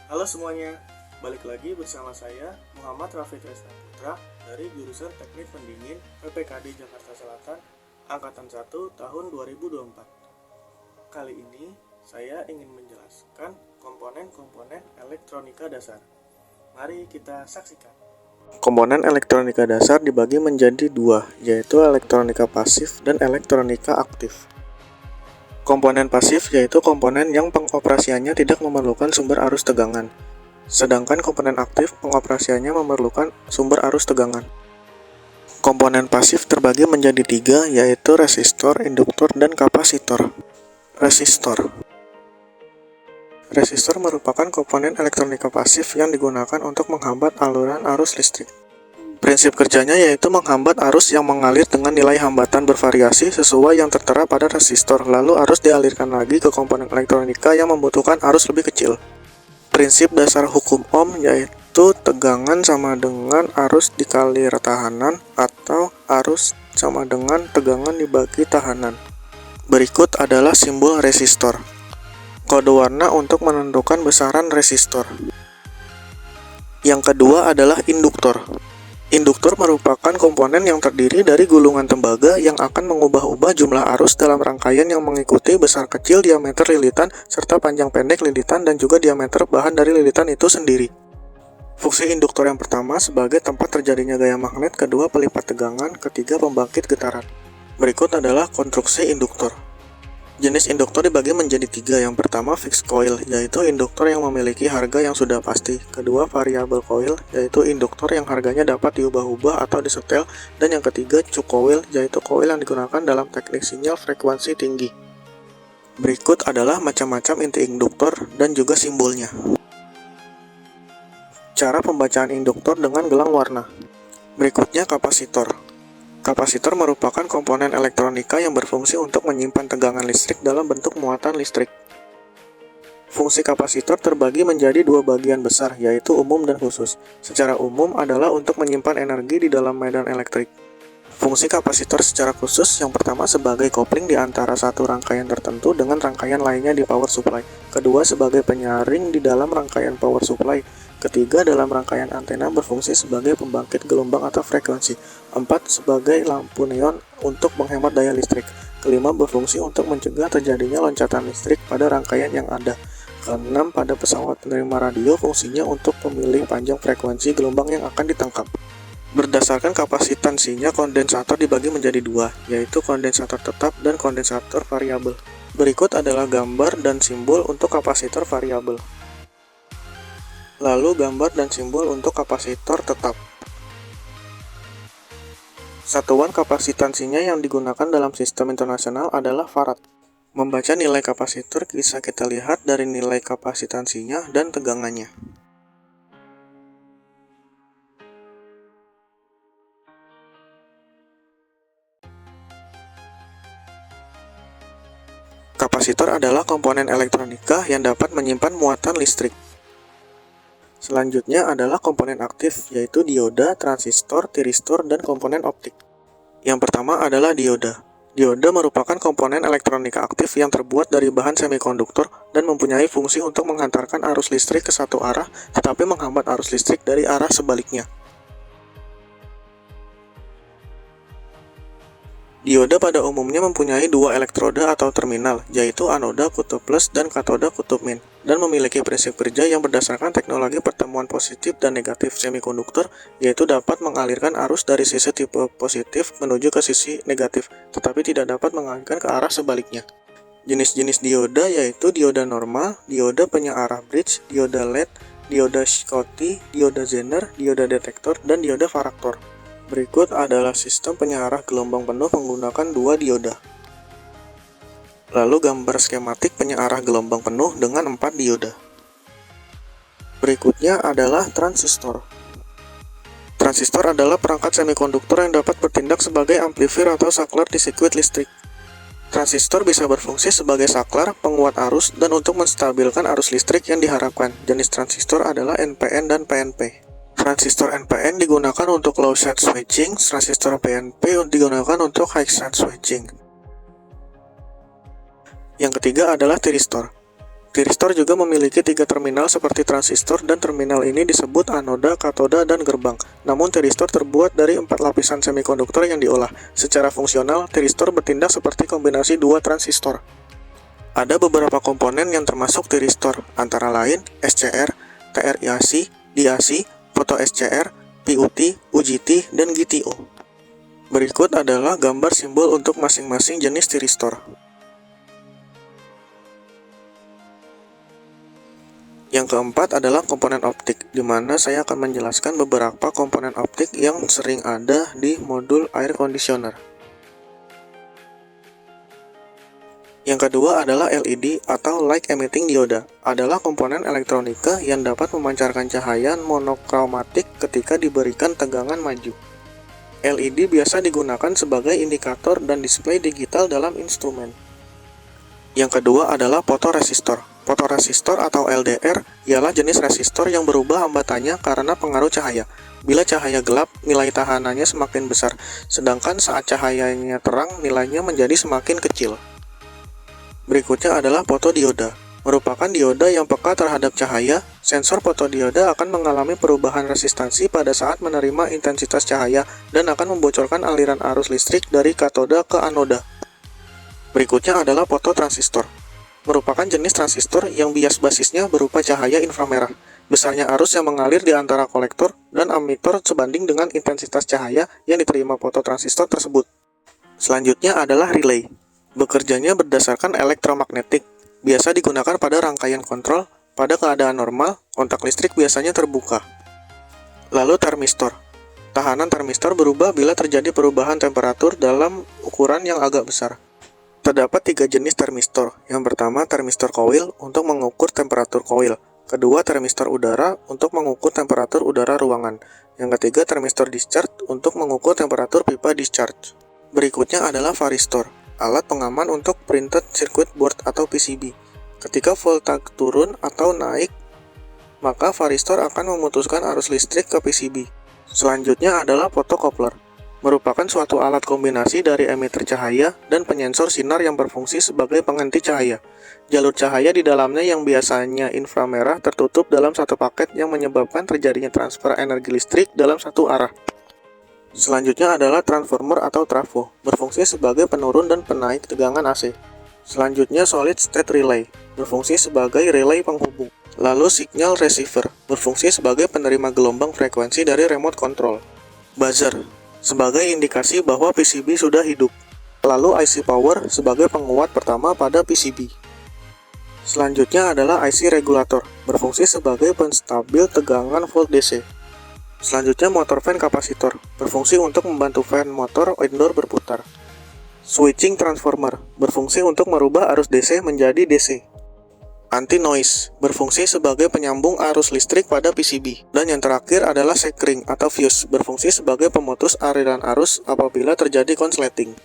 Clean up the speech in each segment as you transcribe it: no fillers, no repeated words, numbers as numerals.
Halo semuanya, balik lagi bersama saya Muhammad Rafiq Resna Putra dari jurusan Teknik Pendingin PPKD Jakarta Selatan Angkatan 1 tahun 2024. Kali ini saya ingin menjelaskan komponen-komponen elektronika dasar. Mari kita saksikan. Komponen elektronika dasar dibagi menjadi dua, yaitu elektronika pasif dan elektronika aktif. Komponen pasif yaitu komponen yang pengoperasiannya tidak memerlukan sumber arus tegangan, sedangkan komponen aktif pengoperasiannya memerlukan sumber arus tegangan. Komponen pasif terbagi menjadi tiga, yaitu resistor, induktor, dan kapasitor. Resistor merupakan komponen elektronika pasif yang digunakan untuk menghambat aliran arus listrik. Prinsip kerjanya yaitu menghambat arus yang mengalir dengan nilai hambatan bervariasi sesuai yang tertera pada resistor, lalu arus dialirkan lagi ke komponen elektronika yang membutuhkan arus lebih kecil. Prinsip dasar hukum Ohm yaitu tegangan sama dengan arus dikali retahanan atau arus sama dengan tegangan dibagi tahanan. Berikut adalah simbol resistor. Kode warna untuk menentukan besaran resistor. Yang kedua adalah induktor. Induktor merupakan komponen yang terdiri dari gulungan tembaga yang akan mengubah-ubah jumlah arus dalam rangkaian yang mengikuti besar kecil diameter lilitan serta panjang pendek lilitan dan juga diameter bahan dari lilitan itu sendiri. Fungsi induktor yang pertama sebagai tempat terjadinya gaya magnet, kedua pelipat tegangan, ketiga pembangkit getaran. Berikut adalah konstruksi induktor. Jenis induktor dibagi menjadi tiga. Yang pertama fixed coil, yaitu induktor yang memiliki harga yang sudah pasti. Kedua variable coil, yaitu induktor yang harganya dapat diubah-ubah atau disetel. Dan yang ketiga choke coil, yaitu coil yang digunakan dalam teknik sinyal frekuensi tinggi. Berikut adalah macam-macam inti induktor dan juga simbolnya. Cara pembacaan induktor dengan gelang warna. Berikutnya kapasitor. Kapasitor merupakan komponen elektronika yang berfungsi untuk menyimpan tegangan listrik dalam bentuk muatan listrik. Fungsi kapasitor terbagi menjadi dua bagian besar, yaitu umum dan khusus. Secara umum adalah untuk menyimpan energi di dalam medan elektrik. Fungsi kapasitor secara khusus yang pertama sebagai kopling di antara satu rangkaian tertentu dengan rangkaian lainnya di power supply. Kedua sebagai penyaring di dalam rangkaian power supply. Ketiga, dalam rangkaian antena berfungsi sebagai pembangkit gelombang atau frekuensi. 4. Sebagai lampu neon untuk menghemat daya listrik. Kelima, berfungsi untuk mencegah terjadinya loncatan listrik pada rangkaian yang ada. Keenam, pada pesawat penerima radio fungsinya untuk memilih panjang frekuensi gelombang yang akan ditangkap. Berdasarkan kapasitansinya, kondensator dibagi menjadi dua, yaitu kondensator tetap dan kondensator variabel. Berikut adalah gambar dan simbol untuk kapasitor variabel. Lalu gambar dan simbol untuk kapasitor tetap. Satuan kapasitansinya yang digunakan dalam sistem internasional adalah farad. Membaca nilai kapasitor bisa kita lihat dari nilai kapasitansinya dan tegangannya. Kapasitor adalah komponen elektronika yang dapat menyimpan muatan listrik. Selanjutnya adalah komponen aktif, yaitu dioda, transistor, tiristor, dan komponen optik. Yang pertama adalah dioda. Dioda merupakan komponen elektronika aktif yang terbuat dari bahan semikonduktor dan mempunyai fungsi untuk menghantarkan arus listrik ke satu arah, tetapi menghambat arus listrik dari arah sebaliknya. Dioda pada umumnya mempunyai dua elektroda atau terminal, yaitu anoda kutub plus dan katoda kutub min, dan memiliki prinsip kerja yang berdasarkan teknologi pertemuan positif dan negatif semikonduktor, yaitu dapat mengalirkan arus dari sisi tipe positif menuju ke sisi negatif, tetapi tidak dapat mengalirkan ke arah sebaliknya. Jenis-jenis dioda yaitu dioda normal, dioda penyearah bridge, dioda LED, dioda Schottky, dioda Zener, dioda detektor, dan dioda varaktor. Berikut adalah sistem penyearah gelombang penuh menggunakan dua dioda. Lalu gambar skematik penyearah gelombang penuh dengan 4 dioda. Berikutnya adalah transistor. Transistor adalah perangkat semikonduktor yang dapat bertindak sebagai amplifier atau saklar di sirkuit listrik. Transistor bisa berfungsi sebagai saklar, penguat arus, dan untuk menstabilkan arus listrik yang diharapkan. Jenis transistor adalah NPN dan PNP. Transistor NPN digunakan untuk low side switching, transistor PNP digunakan untuk high side switching. Yang ketiga adalah tiristor. Tiristor juga memiliki 3 terminal seperti transistor, dan terminal ini disebut anoda, katoda, dan gerbang. Namun tiristor terbuat dari 4 lapisan semikonduktor yang diolah. Secara fungsional, tiristor bertindak seperti kombinasi 2 transistor. Ada beberapa komponen yang termasuk tiristor, antara lain SCR, TRIAC, DAC, foto SCR, PUT, UJT, dan GTO. Berikut adalah gambar simbol untuk masing-masing jenis tiristor. Yang keempat adalah komponen optik, di mana saya akan menjelaskan beberapa komponen optik yang sering ada di modul air conditioner. Yang kedua adalah LED atau Light Emitting Dioda, adalah komponen elektronika yang dapat memancarkan cahaya monokromatik ketika diberikan tegangan maju. LED biasa digunakan sebagai indikator dan display digital dalam instrumen. Yang kedua adalah fotoresistor. Fotoresistor atau LDR ialah jenis resistor yang berubah hambatannya karena pengaruh cahaya. Bila cahaya gelap, nilai tahanannya semakin besar, sedangkan saat cahayanya terang, nilainya menjadi semakin kecil. Berikutnya adalah fotodioda. Merupakan dioda yang peka terhadap cahaya. Sensor fotodioda akan mengalami perubahan resistansi pada saat menerima intensitas cahaya dan akan membocorkan aliran arus listrik dari katoda ke anoda. Berikutnya adalah fototransistor. Merupakan jenis transistor yang bias basisnya berupa cahaya inframerah. Besarnya arus yang mengalir di antara kolektor dan emitor sebanding dengan intensitas cahaya yang diterima fototransistor tersebut. Selanjutnya adalah relay. Bekerjanya berdasarkan elektromagnetik. Biasa digunakan pada rangkaian kontrol. Pada keadaan normal, kontak listrik biasanya terbuka. Lalu termistor. Tahanan termistor berubah bila terjadi perubahan temperatur dalam ukuran yang agak besar. Terdapat 3 jenis termistor. Yang pertama, termistor coil untuk mengukur temperatur coil. Kedua, termistor udara untuk mengukur temperatur udara ruangan. Yang ketiga, termistor discharge untuk mengukur temperatur pipa discharge. Berikutnya adalah varistor, alat pengaman untuk printed circuit board atau PCB. Ketika voltage turun atau naik, maka varistor akan memutuskan arus listrik ke PCB. Selanjutnya adalah photocoupler. Merupakan suatu alat kombinasi dari emitter cahaya dan penyensor sinar yang berfungsi sebagai penghenti cahaya. Jalur cahaya di dalamnya yang biasanya inframerah tertutup dalam satu paket yang menyebabkan terjadinya transfer energi listrik dalam satu arah. Selanjutnya adalah transformer atau trafo, berfungsi sebagai penurun dan penaik tegangan AC. Selanjutnya solid state relay, berfungsi sebagai relay penghubung. Lalu signal receiver, berfungsi sebagai penerima gelombang frekuensi dari remote control. Buzzer, sebagai indikasi bahwa PCB sudah hidup. Lalu IC power sebagai penguat pertama pada PCB. Selanjutnya adalah IC regulator, berfungsi sebagai penstabil tegangan volt DC. Selanjutnya motor fan kapasitor, berfungsi untuk membantu fan motor indoor berputar. Switching transformer, berfungsi untuk merubah arus DC menjadi DC. Anti-noise, berfungsi sebagai penyambung arus listrik pada PCB. Dan yang terakhir adalah sekring atau fuse, berfungsi sebagai pemutus aliran arus apabila terjadi konsleting.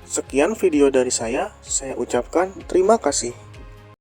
Sekian video dari saya ucapkan terima kasih.